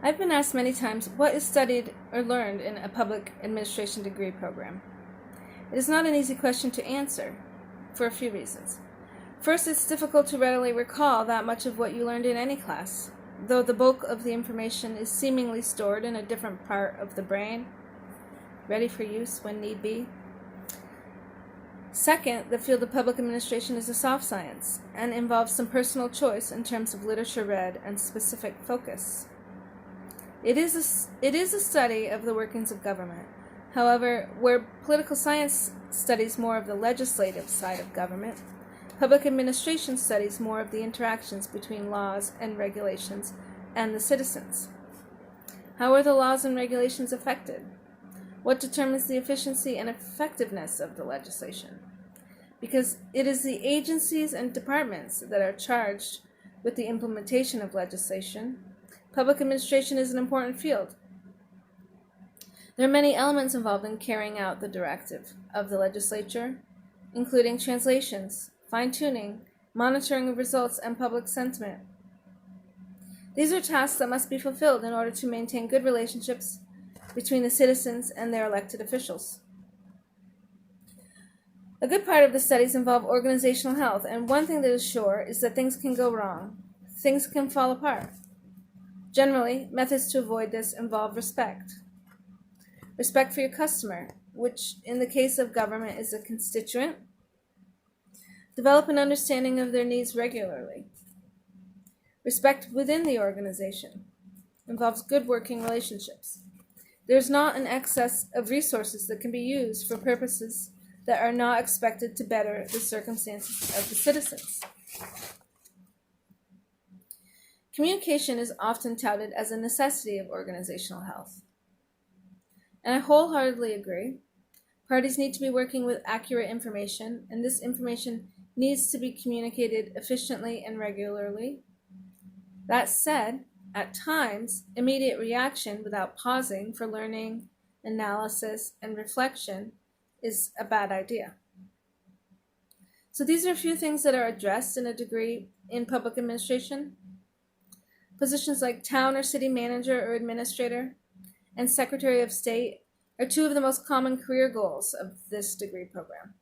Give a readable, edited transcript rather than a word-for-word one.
I've been asked many times what is studied or learned in a public administration degree program. It is not an easy question to answer for a few reasons. First, it's difficult to readily recall that much of what you learned in any class, though the bulk of the information is seemingly stored in a different part of the brain, ready for use when need be. Second, the field of public administration is a soft science and involves some personal choice in terms of literature read and specific focus. It is a study of the workings of government. However, where political science studies more of the legislative side of government, public administration studies more of the interactions between laws and regulations and the citizens. How are the laws and regulations affected? What determines the efficiency and effectiveness of the legislation? Because it is the agencies and departments that are charged with the implementation of legislation, public administration is an important field. There are many elements involved in carrying out the directive of the legislature, including translations, fine-tuning, monitoring of results, and public sentiment. These are tasks that must be fulfilled in order to maintain good relationships between the citizens and their elected officials. A good part of the studies involve organizational health, and one thing that is sure is that things can go wrong. Things can fall apart. Generally, methods to avoid this involve respect. Respect for your customer, which in the case of government is a constituent. Develop an understanding of their needs regularly. Respect within the organization involves good working relationships. There is not an excess of resources that can be used for purposes that are not expected to better the circumstances of the citizens. Communication is often touted as a necessity of organizational health. And I wholeheartedly agree. Parties need to be working with accurate information, and this information needs to be communicated efficiently and regularly. That said, at times, immediate reaction without pausing for learning, analysis, and reflection is a bad idea. So these are a few things that are addressed in a degree in public administration. Positions like town or city manager or administrator and secretary of state are two of the most common career goals of this degree program.